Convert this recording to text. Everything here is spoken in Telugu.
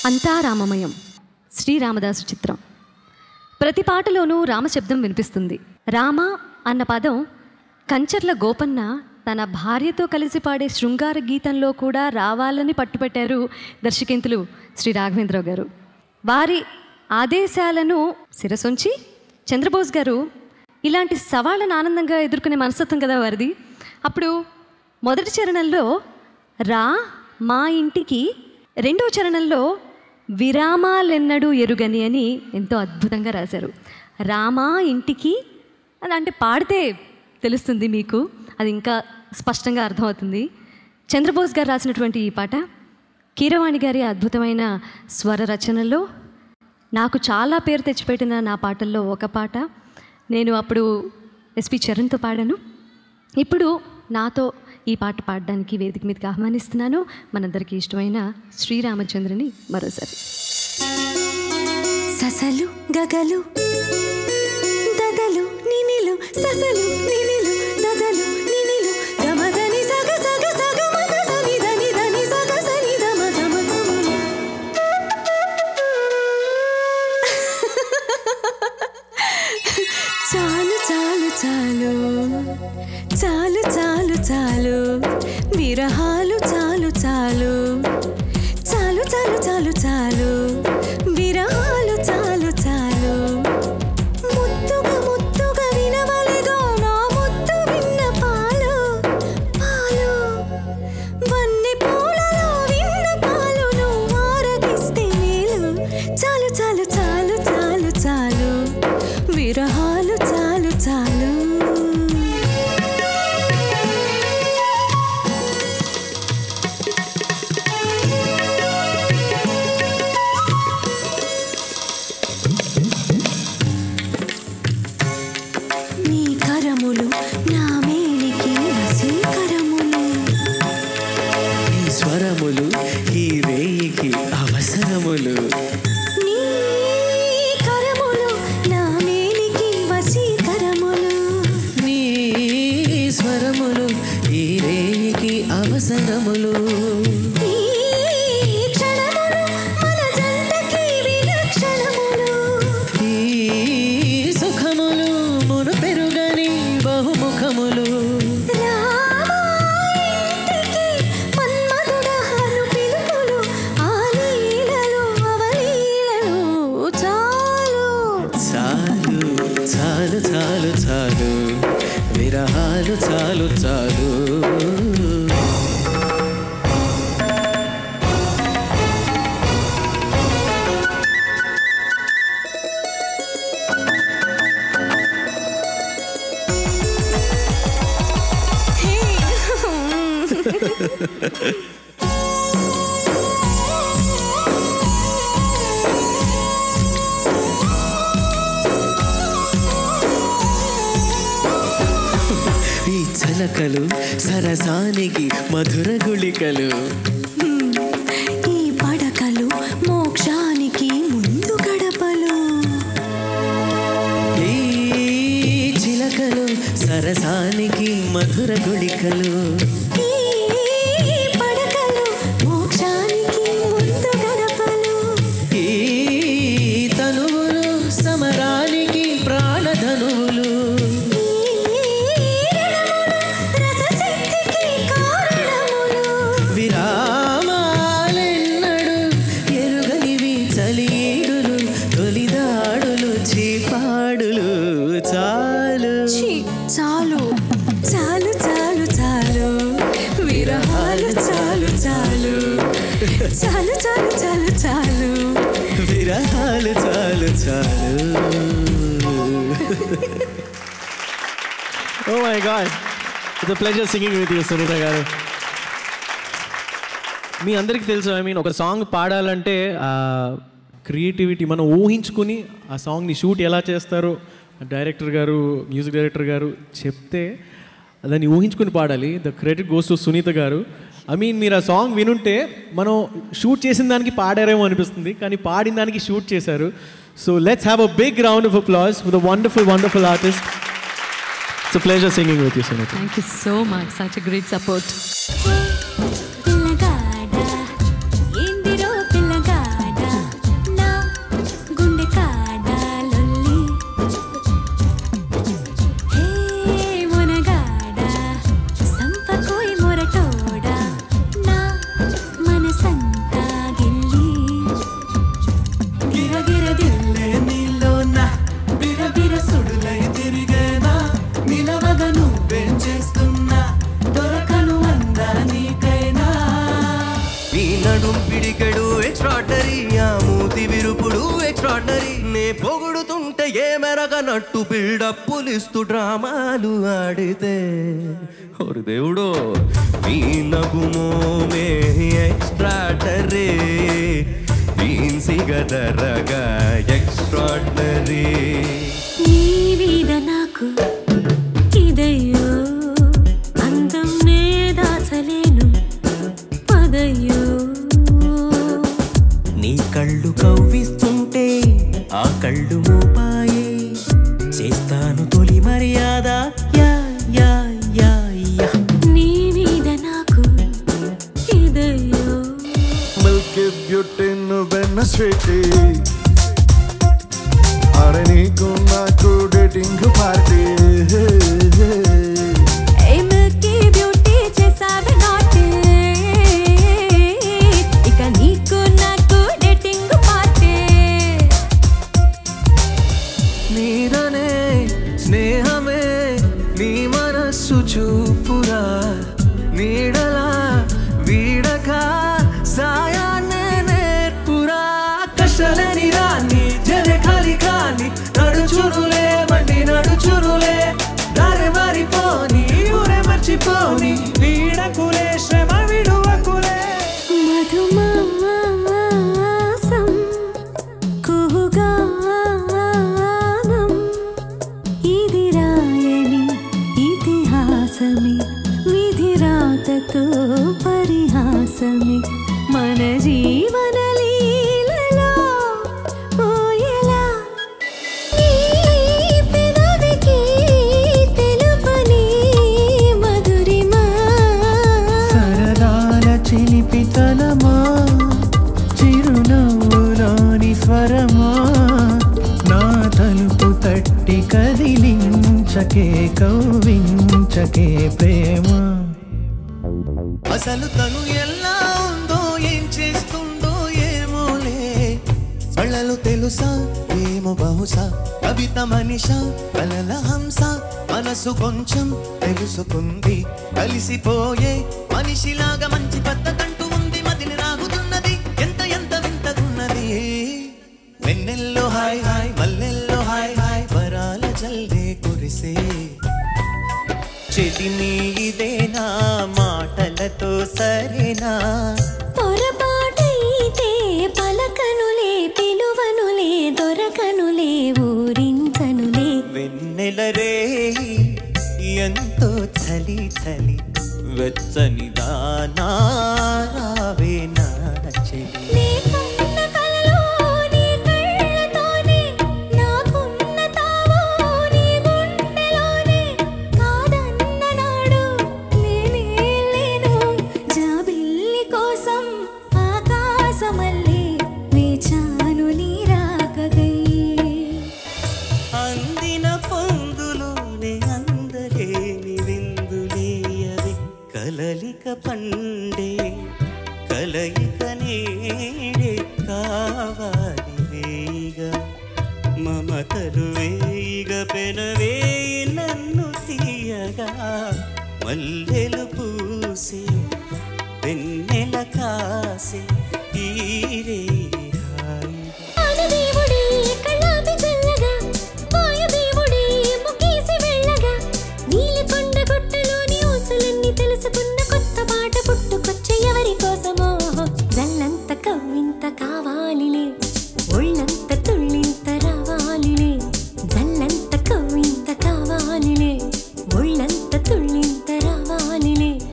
అంతా రామమయం, శ్రీరామదాసు చిత్రం. ప్రతి పాటలోనూ రామశబ్దం వినిపిస్తుంది. రామ అన్న పదం కంచర్ల గోపన్న తన భార్యతో కలిసి పాడే శృంగార గీతంలో కూడా రావాలని పట్టుపెట్టారు దర్శకేంద్రులు శ్రీ రాఘవేంద్రరావు గారు. వారి ఆదేశాలను శిరసొంచి చంద్రబోస్ గారు ఇలాంటి సవాళ్ళను ఆనందంగా ఎదుర్కొనే మనస్తత్వం కదా వారిది. అప్పుడు మొదటి చరణంలో రా మా ఇంటికి, రెండో చరణంలో విరామాలెన్నడూ ఎరుగని అని ఎంతో అద్భుతంగా రాశారు. రామా ఇంటికి అని అంటే పాడితే తెలుస్తుంది మీకు, అది ఇంకా స్పష్టంగా అర్థమవుతుంది. చంద్రబోస్ గారు రాసినటువంటి ఈ పాట కీరవాణి గారి అద్భుతమైన స్వర రచనలో నాకు చాలా పేరు తెచ్చిపెట్టిన నా పాటల్లో ఒక పాట. నేను అప్పుడు ఎస్పి చరణ్తో పాడాను. ఇప్పుడు నాతో ఈ పాట పాడడానికి వేదిక మీదకి ఆహ్వానిస్తున్నాను మనందరికీ ఇష్టమైన శ్రీరామచంద్రుని మరోసారి. ససలు గగలు దదలు నినిలు, ససలు నినిలు దదలు నినిలు, గమదని సగ సగ సగ మద సని దని దని సగ సని దమ దమ దమ. చాలు చాలు చాలు చాలు చాలు చాలు విరహాలు చాలు చాలు చాలు చాలు చాలు చాలు విరహాలు చాలు చాలు. ముద్దుగా ముద్దుగా వినవలెదో నా ముద్దు విన్న పాలు పాలు, వన్నె పూలలో విన్న పాలు నువ్వు ఆరగిస్తే మేలు. చాలు చాలు చాలు చాలు చాలు విరహాలు చాలు చాలు. నీ కరములు నా మేలికి వశీకరములు, నీ స్వరములు ఈ రేయికి అవసరములు. నీ కరములు నా మేలికి వశీకరములు, నీ స్వరములు ఈ రేయికి అవసరములు. ఈ క్షణములు మన జంటకి విలక్షణములు, ఈ సుఖములు మును పెరుగని బహుముఖములు. రామా ఇంటికి మన్మధుడహను పిలుపులు, ఆ లీలలు అవలీలలు చాలు. చాలు చాలు చాలు చాలు విరహాలు చాలు చాలు. ఈ చలకలు సరసానికి మధుర గుళికలు, ఈ పడకలు మోక్షానికి ముందు గడపలు, ఈ చిలకలు సరసానికి మధుర గుళికలు. ఈ పడకలు మోక్షానికి ముందు గడపలు, ఈ తనువులు సమరానికి ప్రాణధనువులు. ఈ రణములు రససిద్ధికి కారణములు, విరామాలెన్నడు ఎరుగనివి చలియేడులు, తొలిదాడులు చీపాడులు. చాలు ఛీ, చాలు చాలు చాలు చాలు విరహాలు చాలు చాలు చాలు చాలు చాలు చాలు విరహాలు చాలు చాలు. Oh my God, it's a pleasure singing with you, Sunita garu. మీ అందరికీ తెలుసు, ఒక సాంగ్ పాడాలంటే క్రియేటివిటీ మనం ఊహించుకుని ఆ సాంగ్ని షూట్ ఎలా చేస్తారో డైరెక్టర్ గారు, మ్యూజిక్ డైరెక్టర్ గారు చెప్తే దాన్ని ఊహించుకుని పాడాలి. The credit goes to Sunitha garu. మీరు ఆ సాంగ్ వినుంటే మనం షూట్ చేసిన దానికి పాడారేమో అనిపిస్తుంది, కానీ పాడిన దానికి షూట్ చేశారు. So let's have a big round of applause for the wonderful artist. It's a pleasure singing with you, Sunitha. Thank you so much, such a great support. పిల్లగాడ ఏందిరో పిల్లగాడ పొగుడుతుంటే ఏ మెరగనట్టు బిల్డప్పులిస్తూ డ్రామాలు ఆడితే ఓరు దేవుడో నీ నగుమోమే ఎక్స్ట్రాడరీ దీన్సిగదరగా ఎక్స్ట్రాడరీ నీ మీద నాకు ఇదయ్యో అందం నే దాచలేను పదయ్యో నీ కళ్ళు కవ్విస్తుంటే ఆ కళ్ళు మోపాయే చేస్తాను తొలి మర్యాద యా యా యా యా నీ మీద నాకు ఇదయ్యో మిల్కీ బ్యూటీ నువ్వెన్న స్వీటీ అరే నీకు నాకు డేటింగ్ పార్టీ మిల్కీ బ్యూటీ చేసావే నాటి ఇక నీకు నాకు డేటింగ్ పార్టీ నీదనే స్నేహమే నీ మనస్సు చూపురా నీడలా వీడక సాయాన్నే నేర్పురా కష్టలని రాని జరే ఖాళీ ఖాళీ నడుచురులే మండి నడుచురులే దారి మారిపోని ఊరే మర్చిపోని వీడకులే శ్రమ విడువకులే మధుమాసం కుహుగానం ఇది రాయని ఇతిహాసమే విధిరాతతో పరిహాసమే మన జీవన లీలలో ఓయలా నీ పెదవికి తెలుపని మధురిమా సరదాల చిలిపితనమా చిరునవ్వులోని స్వరమా నా తలుపు తట్టి కదిలించకే కవ్వించకే ప్రేమ అసలు తను ఎలా ఉందో ఏం చేస్తుందో ఏమోలే కళ్ళలు తెలుసా ఏమో బహుశా కవిత మనిష కలల హంస మనసు కొంచెం తెలుసుకుంది కలిసిపోయే మనిషిలాగా మంచి పద్ధతంటూ ఉంది మదిని రాగుతున్నది ఎంత ఎంత వింతగున్నది వెన్నెల్లో హాయ్ హాయ్ మల్లెల్లో హాయ్ హాయ్ వరాల జల్దే కురిసే చెదిని ఇదేనా మాటలతో సరేనా పొరపాటైతే పలకనులే పిలువనులే దొరకనులే ఊరించనులే వెన్నెల రే ఎంతో చలి చలి వెచ్చని దానావే నా చెలి నీకున్న కలలో నీ కళ్ళతోనే నాకున్న తావు నీ గుండెలోనే కాదన్న నాడు నేనే లేను జాబిల్లి కోసం ఆకాశమల్లే వేచాను నీ రాకగై అందిన పొందులోనే అందలేని విందులేయవి కలలిక పండే కలయిక నేడే కావాలి వేగా మమతలు వేయిగ పెనవేయి నన్ను తీయగా మల్లెలు పూసే వెన్నెల కాసే తీరే దేవుడి కళ్ళాపి చల్లగా వాయుదేవుడి ముఖేసి వెళ్ళగా నీలకొండ గుట్టలోని ఊసులన్నీ తెలుసుకున్న కొత్త పాట పుట్టుకొచ్చే ఎవరి కోసమో జల్లంత కవ్వింత కావాలిలే ఒళ్ళంత